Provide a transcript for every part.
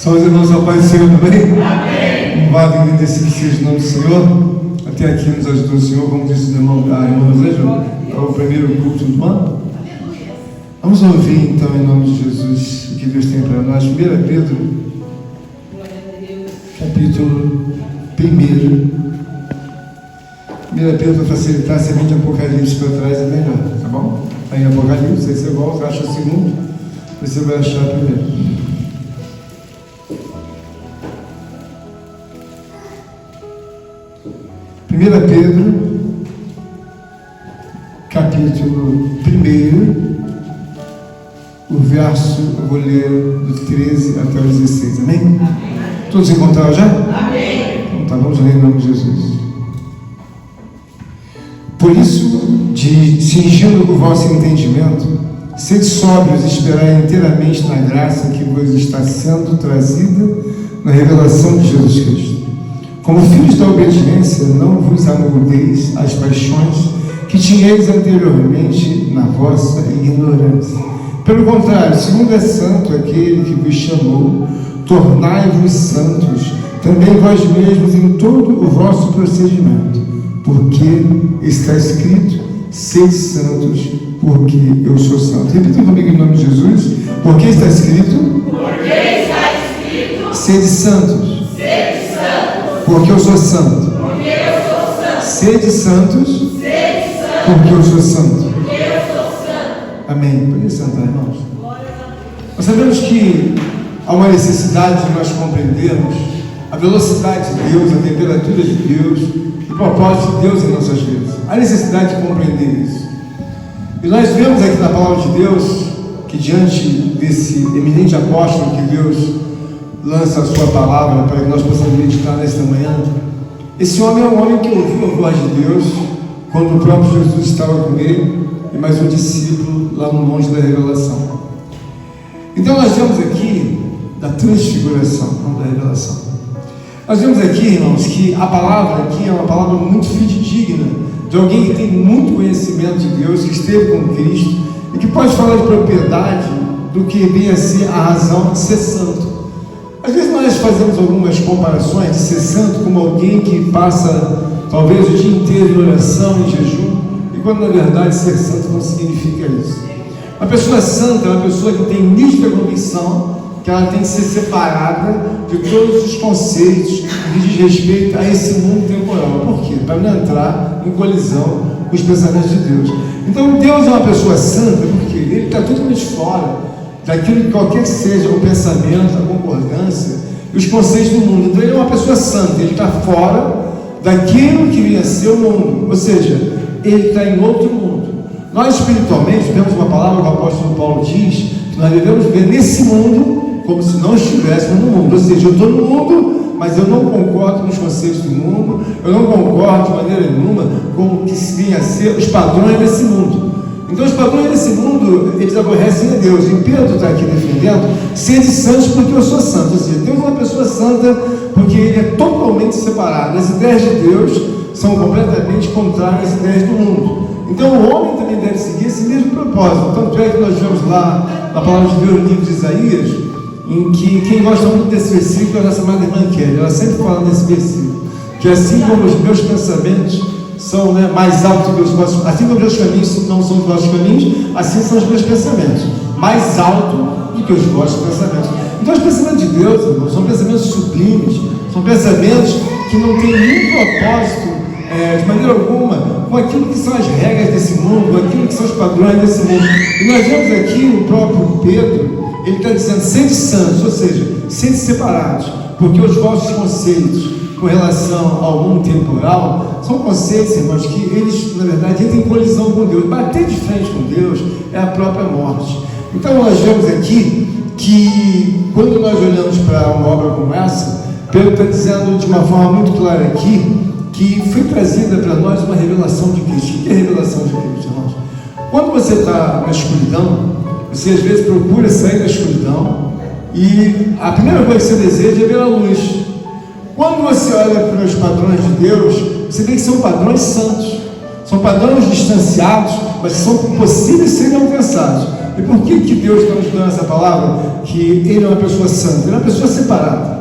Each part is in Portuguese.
São os irmãos ao Pai do Senhor também? Amém. Louvado e agradecido seja o nome do Senhor. Até aqui nos ajudou o Senhor, como disse o irmão da irmã Roseja, para o primeiro culto do ano. Vamos ouvir então, em nome de Jesus, o que Deus tem para nós. 1 Pedro, capítulo 1. 1 Pedro, para facilitar, se vem de Apocalipse para trás é melhor, tá bom? Está em Apocalipse, aí você volta, acha o segundo, você vai achar o primeiro. 1 Pedro, capítulo 1, o verso, eu vou ler do 13 até o 16, amém? Amém. Todos encontraram já? Amém. Então tá, vamos ler em nome de Jesus. Por isso, cingindo o vosso entendimento, sede sóbrios e esperai inteiramente na graça que vos está sendo trazida na revelação de Jesus Cristo. Como filhos da obediência, não vos amoldeis às paixões que tinhais anteriormente na vossa ignorância. Pelo contrário, segundo é santo aquele que vos chamou, tornai-vos santos, também vós mesmos em todo o vosso procedimento, porque está escrito, sede santos, porque eu sou santo. Repita comigo em nome de Jesus. Porque está escrito? Porque está escrito. Sede santos. Sede santos. Porque eu sou santo. Porque eu sou santo. Sede santos. Sede santos. Porque eu sou santo. Porque eu sou santo. Amém. Pode sentar, irmãos. Nós sabemos que há uma necessidade de nós compreendermos a velocidade de Deus, a temperatura de Deus, o propósito de Deus em nossas vidas. Há necessidade de compreender isso. E nós vemos aqui na palavra de Deus que diante desse eminente apóstolo que Deus lança a sua palavra para que nós possamos meditar nesta manhã, esse homem é um homem que ouviu a voz de Deus quando o próprio Jesus estava com ele e mais um discípulo lá no Monte da Revelação. Então nós vemos aqui da transfiguração, não da revelação. Nós vemos aqui, irmãos, que a palavra aqui é uma palavra muito fidedigna de alguém que tem muito conhecimento de Deus, que esteve com Cristo e que pode falar de propriedade do que vem a ser a razão de ser santo. Às vezes nós fazemos algumas comparações de ser santo como alguém que passa talvez o dia inteiro em oração, em jejum, e quando na verdade ser santo não significa isso. Uma pessoa santa é uma pessoa que tem nítida convicção que ela tem que ser separada de todos os conceitos que diz respeito a esse mundo temporal. Por quê? Para não entrar em colisão com os pensamentos de Deus. Então Deus é uma pessoa santa porque Ele está totalmente fora daquilo que qualquer que seja o pensamento, a concordância e os conceitos do mundo. Então Ele é uma pessoa santa, Ele está fora daquilo que vinha a ser o mundo, ou seja, Ele está em outro mundo. Nós espiritualmente temos uma palavra que o apóstolo Paulo diz que nós devemos ver nesse mundo como se não estivéssemos no mundo, ou seja, eu estou no mundo, mas eu não concordo com os conceitos do mundo, eu não concordo de maneira nenhuma com o que vinha a ser os padrões desse mundo. Então os padrões desse mundo, eles aborrecem a Deus, e Pedro está aqui defendendo, sede santos porque eu sou santo, ou seja, Deus é uma pessoa santa porque Ele é totalmente separado, as ideias de Deus são completamente contrárias às ideias do mundo. Então o homem também deve seguir esse mesmo propósito. Tanto é que nós vemos lá na palavra de Deus no livro de Isaías, em que quem gosta muito desse versículo é a nossa amada irmã Kelly. Ela sempre fala nesse versículo, que assim como os meus pensamentos são mais altos que os vossos, assim como os meus caminhos não são os vossos caminhos, assim são os meus pensamentos, mais alto do que os vossos pensamentos. Então os pensamentos de Deus, irmãos, são pensamentos sublimes, são pensamentos que não têm nenhum propósito de maneira alguma com aquilo que são as regras desse mundo, com aquilo que são os padrões desse mundo. E nós vemos aqui o próprio Pedro, ele está dizendo, sede santos, ou seja, sede separados, porque os vossos conceitos com relação ao mundo temporal são conceitos, irmãos, que eles, na verdade, entram em colisão com Deus. Bater de frente com Deus é a própria morte. Então nós vemos aqui que quando nós olhamos para uma obra como essa, Pedro está dizendo de uma forma muito clara aqui que foi trazida para nós uma revelação de Cristo. O que é a revelação de Cristo, irmãos? Quando você está na escuridão, você às vezes procura sair da escuridão e a primeira coisa que você deseja é ver a luz. Quando você olha para os padrões de Deus, você vê que são padrões santos, são padrões distanciados, mas são possíveis de serem alcançados. E por que Deus está nos dando essa palavra? Que Ele é uma pessoa santa, Ele é uma pessoa separada.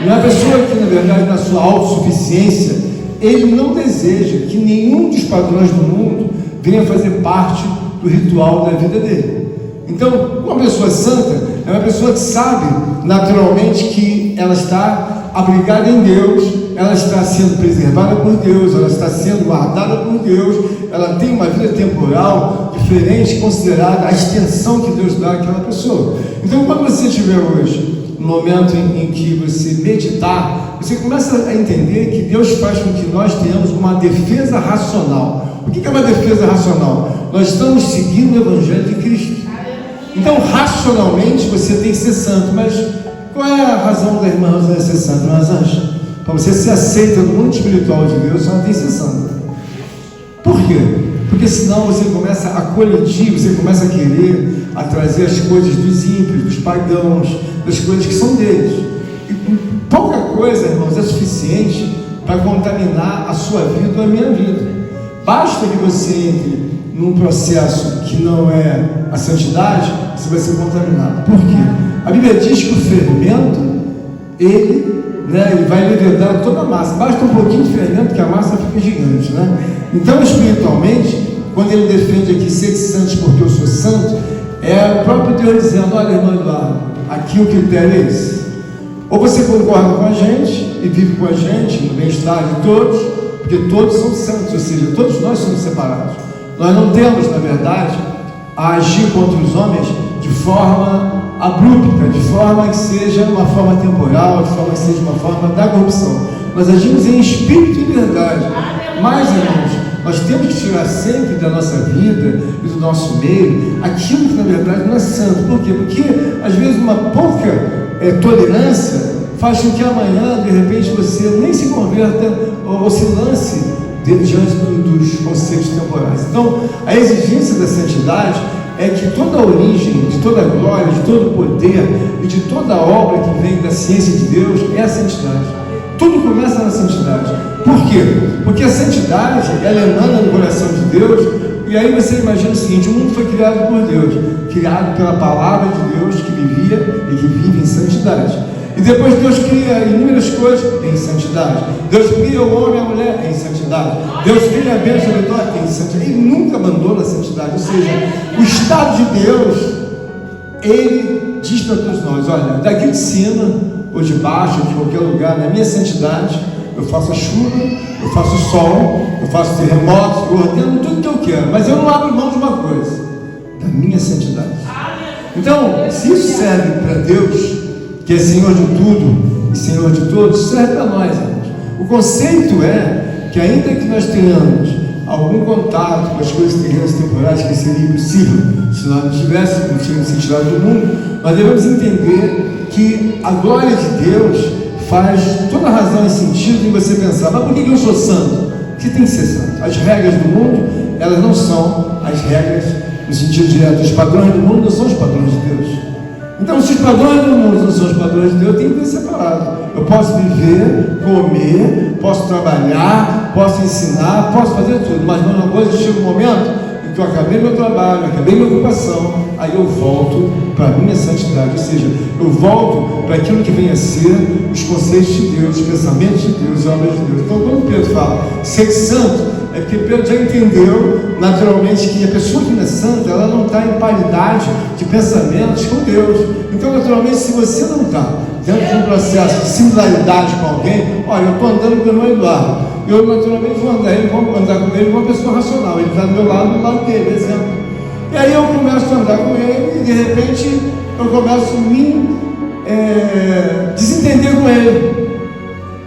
Ele é uma pessoa que, na verdade, na sua autossuficiência, Ele não deseja que nenhum dos padrões do mundo venha fazer parte do ritual da vida dele. Então, uma pessoa santa é uma pessoa que sabe naturalmente que ela está abrigada em Deus, ela está sendo preservada por Deus, ela está sendo guardada por Deus, ela tem uma vida temporal diferente, considerada a extensão que Deus dá àquela pessoa. Então, quando você estiver hoje, no momento em que você meditar, você começa a entender que Deus faz com que nós tenhamos uma defesa racional. O que é uma defesa racional? Nós estamos seguindo o Evangelho de Cristo. Então, racionalmente, você tem que ser santo. Mas qual é a razão da irmã Rosângela ser santa? Irmã Rosângela, para você ser aceita no mundo espiritual de Deus, você não tem que ser santa. Por quê? Porque senão você começa a colidir, você começa a querer a trazer as coisas dos ímpios, dos pagãos, das coisas que são deles. E pouca coisa, irmãos, é suficiente para contaminar a sua vida ou a minha vida. Basta que você entre num processo que não é a santidade, você vai ser contaminado. Por quê? A Bíblia diz que o fermento, ele vai levedar toda a massa. Basta um pouquinho de fermento que a massa fica gigante, né? Então, espiritualmente, quando ele defende aqui, sede santos porque eu sou santo, é o próprio Deus dizendo: olha, irmão Eduardo, aqui o critério é esse. Ou você concorda com a gente e vive com a gente no bem-estar de todos, porque todos são santos, ou seja, todos nós somos separados. Nós não temos, na verdade, a agir contra os homens de forma abrupta, de forma que seja uma forma temporal, de forma que seja uma forma da corrupção. Nós agimos em espírito e verdade. Mas, irmãos, nós temos que tirar sempre da nossa vida e do nosso meio aquilo que, na verdade, não é santo. Por quê? Porque, às vezes, uma pouca tolerância faz com que amanhã, de repente, você nem se converta ou se lance diante dos conceitos temporais. Então, a exigência da santidade é que toda a origem, de toda a glória, de todo o poder e de toda a obra que vem da ciência de Deus é a santidade. Tudo começa na santidade. Por quê? Porque a santidade, ela emana no coração de Deus. E aí você imagina o seguinte: o mundo foi criado por Deus, criado pela palavra de Deus, que vivia e que vive em santidade. E depois Deus cria inúmeras coisas em santidade. Deus cria o homem e a mulher em santidade. Deus cria a bênção de Deus em santidade. Ele nunca abandona a santidade. Ou seja, o estado de Deus, Ele diz para todos nós: olha, daqui de cima ou de baixo, de qualquer lugar, na minha santidade, eu faço a chuva, eu faço o sol, eu faço terremotos, eu ordeno tudo que eu quero, mas eu não abro mão de uma coisa: da minha santidade. Então, se isso serve para Deus, que é Senhor de tudo e Senhor de todos, serve para nós, irmãos. O conceito é que, ainda que nós tenhamos algum contato com as coisas terrenas temporais, que seria impossível se nós não tivéssemos sido tirados do mundo, nós devemos entender que a glória de Deus faz toda a razão e sentido em você pensar: mas por que eu sou santo? Porque tem que ser santo. As regras do mundo, elas não são as regras no sentido direto. Os padrões do mundo não são os padrões de Deus. Então, se os padrões do mundo não são os padrões de Deus, eu tenho que ter separado. Eu posso viver, comer, posso trabalhar, posso ensinar, posso fazer tudo, mas uma coisa, chega um momento em que eu acabei meu trabalho, acabei minha ocupação, aí eu volto para a minha santidade, ou seja, eu volto para aquilo que vem a ser os conceitos de Deus, os pensamentos de Deus, as obras de Deus. Então, quando Pedro fala ser santo, é porque Pedro já entendeu naturalmente que a pessoa que não é santa, ela não está em paridade de pensamentos com Deus. Então, naturalmente, se você não está dentro de um processo de similaridade com alguém, olha, eu estou andando com o irmão Eduardo, eu naturalmente vou andar com ele com uma pessoa racional, ele está do meu lado dele, exemplo. E aí eu começo a andar com ele e, de repente, eu começo a me desentender com ele.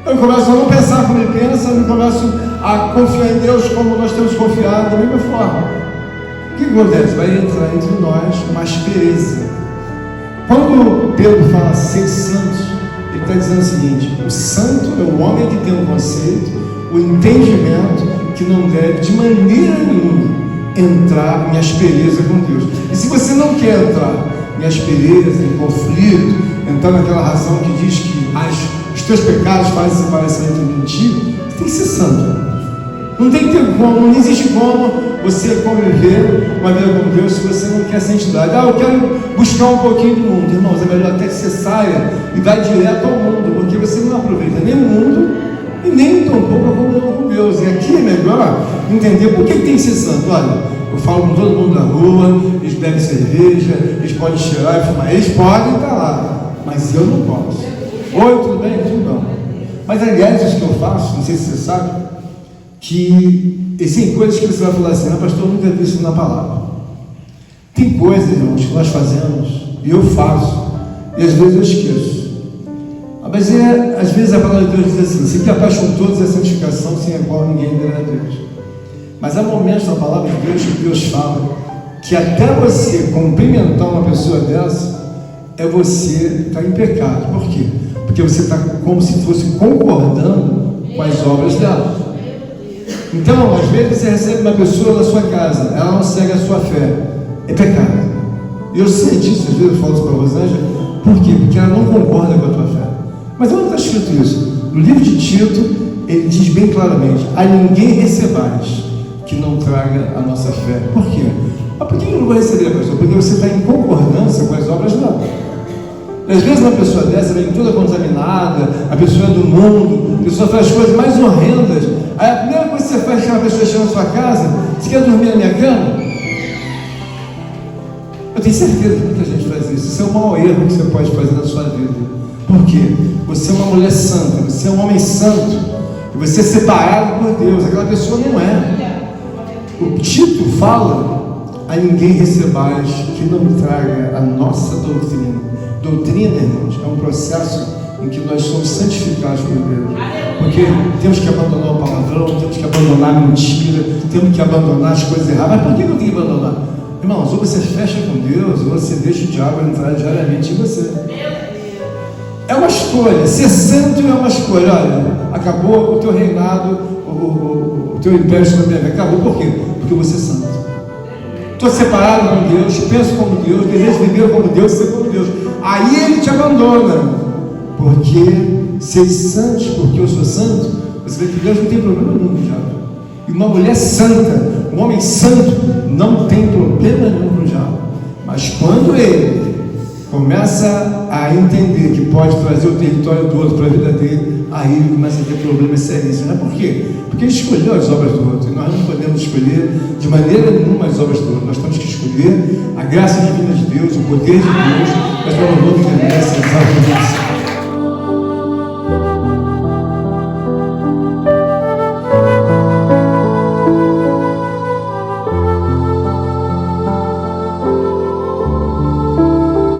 Eu começo a não pensar como ele pensa, eu começo a confiar em Deus como nós temos confiado, da mesma forma. O que acontece? Vai entrar entre nós uma aspereza. Quando Pedro fala ser santos, ele está dizendo o seguinte: o santo é o homem que tem um conceito, o entendimento que não deve de maneira nenhuma entrar em aspereza com Deus. E se você não quer entrar em aspereza, em conflito, entrar naquela razão que diz que os teus pecados fazem separação entre ti, você tem que ser santo. Não tem que ter como, não existe como você conviver uma vida com Deus se você não quer santidade. Eu quero buscar um pouquinho do mundo. Irmãos, é melhor até que você saia e vá direto ao mundo, porque você não aproveita nem o mundo e nem tampouco a comunhão com Deus. E aqui é melhor entender por que tem que ser santo. Olha, eu falo com todo mundo na rua, eles bebem cerveja, eles podem cheirar e fumar, eles podem estar lá, mas eu não posso. Oi, tudo bem? Tudo não. Mas aliás, isso que eu faço, não sei se você sabe, que existem coisas que você vai falar assim, pastor, eu nunca vi isso na palavra. Tem coisas, irmãos, que nós fazemos, e eu faço, e às vezes eu esqueço. Mas às vezes a palavra de Deus diz assim, se capaz com todos a santificação, sem a qual ninguém verá a Deus. Mas há momentos na palavra de Deus que Deus fala que até você cumprimentar uma pessoa dessa, é você estar em pecado. Por quê? Porque você está como se fosse concordando com as obras dela. Então, às vezes você recebe uma pessoa na sua casa, ela não segue a sua fé, é pecado. E eu sei disso, às vezes eu falo isso para a Rosângela, por quê? Porque ela não concorda com a tua fé. Mas onde está escrito isso? No livro de Tito, ele diz bem claramente, a ninguém recebais que não traga a nossa fé. Por quê? Mas por que eu não vou receber a pessoa? Porque você está em concordância com as obras dela. Às vezes uma pessoa dessa vem toda contaminada, a pessoa é do mundo, a pessoa faz coisas mais horrendas. Aí a primeira coisa que você faz que uma pessoa chega na sua casa, você quer dormir na minha cama? Eu tenho certeza que muita gente faz isso. Isso é o maior erro que você pode fazer na sua vida. Por quê? Você é uma mulher santa, você é um homem santo, e você é separado por Deus. Aquela pessoa não é. O Tito fala, a ninguém recebais que não traga a nossa doutrina. Doutrina, irmãos, é um processo em que nós somos santificados por Deus. Porque temos que abandonar o palavrão, temos que abandonar a mentira, temos que abandonar as coisas erradas. Mas por que eu tenho que abandonar? Irmãos, ou você fecha com Deus, ou você deixa o diabo entrar diariamente em você. É uma escolha, ser santo é uma escolha. Olha, acabou o teu reinado, o teu império sobre a minha vida. Acabou, por quê? Porque você é santo. Estou separado com Deus, penso como Deus, desejo viver como Deus, ser como Deus. Aí ele te abandona, porque ser santos, porque eu sou santo, você vê que Deus não tem problema nenhum com o diabo. E uma mulher santa, um homem santo, não tem problema nenhum com o diabo. Mas quando ele começa a entender que pode trazer o território do outro para a vida dele, aí ele começa a ter problemas seríssimos. Não é por quê? Porque ele escolheu as obras do outro, e nós não podemos escolher de maneira nenhuma as obras do outro. Nós temos que escolher a graça divina de Deus, o poder de Deus,